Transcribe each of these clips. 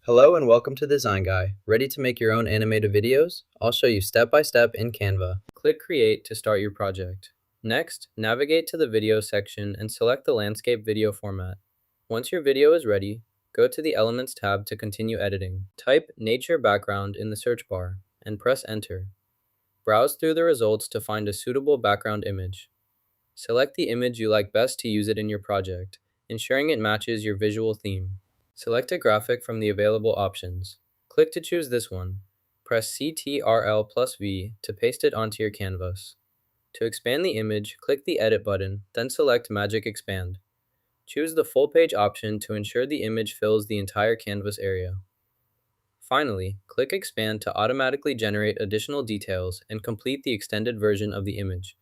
Hello and welcome to Design Guy. Ready to make your own animated videos? I'll show you step by step in Canva. Click Create to start your project. Next, navigate to the Video section and select the landscape video format. Once your video is ready, go to the Elements tab to continue editing. Type Nature Background in the search bar and press Enter. Browse through the results to find a suitable background image. Select the image you like best to use it in your project, ensuring it matches your visual theme. Select a graphic from the available options. Click to choose this one. Press Ctrl+V to paste it onto your canvas. To expand the image, click the Edit button, then select Magic Expand. Choose the full page option to ensure the image fills the entire canvas area. Finally, click Expand to automatically generate additional details and complete the extended version of the image,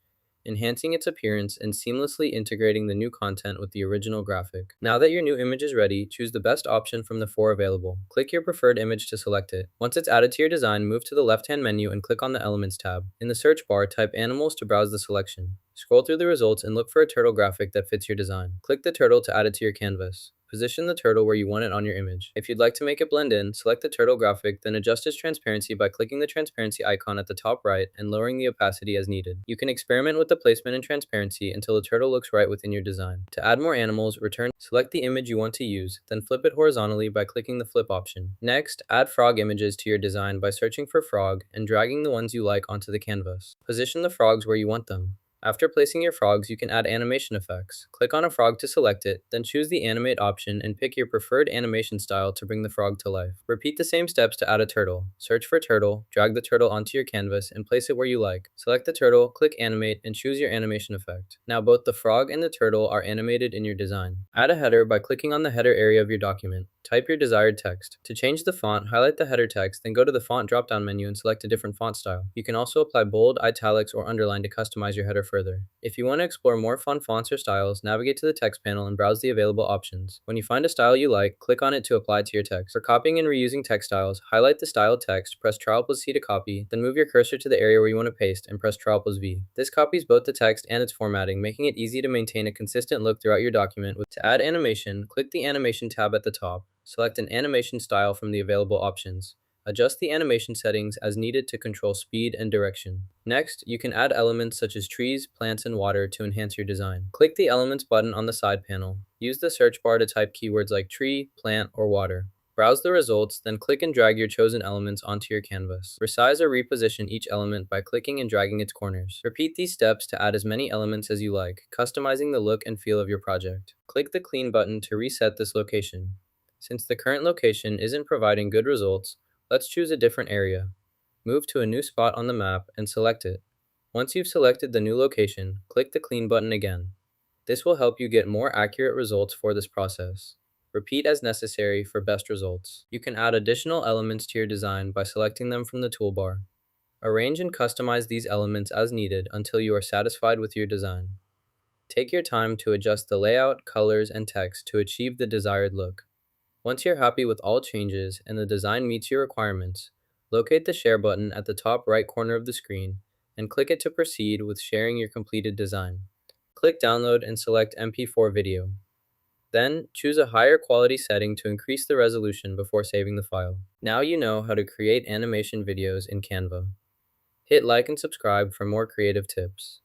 enhancing its appearance and seamlessly integrating the new content with the original graphic. Now that your new image is ready, choose the best option from the 4 available. Click your preferred image to select it. Once it's added to your design, move to the left-hand menu and click on the Elements tab. In the search bar, type Animals to browse the selection. Scroll through the results and look for a turtle graphic that fits your design. Click the turtle to add it to your canvas. Position the turtle where you want it on your image. If you'd like to make it blend in, select the turtle graphic, then adjust its transparency by clicking the transparency icon at the top right and lowering the opacity as needed. You can experiment with the placement and transparency until the turtle looks right within your design. To add more animals, select the image you want to use, then flip it horizontally by clicking the flip option. Next, add frog images to your design by searching for frog and dragging the ones you like onto the canvas. Position the frogs where you want them. After placing your frogs, you can add animation effects. Click on a frog to select it, then choose the Animate option and pick your preferred animation style to bring the frog to life. Repeat the same steps to add a turtle. Search for turtle, drag the turtle onto your canvas, and place it where you like. Select the turtle, click Animate, and choose your animation effect. Now both the frog and the turtle are animated in your design. Add a header by clicking on the header area of your document. Type your desired text. To change the font, highlight the header text, then go to the font drop-down menu and select a different font style. You can also apply bold, italics, or underline to customize your header further. If you want to explore more fun fonts or styles, navigate to the text panel and browse the available options. When you find a style you like, click on it to apply to your text. For copying and reusing text styles, highlight the styled text, press Ctrl+C to copy, then move your cursor to the area where you want to paste and press Ctrl+V. This copies both the text and its formatting, making it easy to maintain a consistent look throughout your document. To add animation, click the Animation tab at the top. Select an animation style from the available options. Adjust the animation settings as needed to control speed and direction. Next, you can add elements such as trees, plants, and water to enhance your design. Click the Elements button on the side panel. Use the search bar to type keywords like tree, plant, or water. Browse the results, then click and drag your chosen elements onto your canvas. Resize or reposition each element by clicking and dragging its corners. Repeat these steps to add as many elements as you like, customizing the look and feel of your project. Click the Clean button to reset this location. Since the current location isn't providing good results, let's choose a different area. Move to a new spot on the map and select it. Once you've selected the new location, click the Clean button again. This will help you get more accurate results for this process. Repeat as necessary for best results. You can add additional elements to your design by selecting them from the toolbar. Arrange and customize these elements as needed until you are satisfied with your design. Take your time to adjust the layout, colors, and text to achieve the desired look. Once you're happy with all changes and the design meets your requirements, locate the Share button at the top right corner of the screen and click it to proceed with sharing your completed design. Click Download and select MP4 video. Then, choose a higher quality setting to increase the resolution before saving the file. Now you know how to create animation videos in Canva. Hit like and subscribe for more creative tips.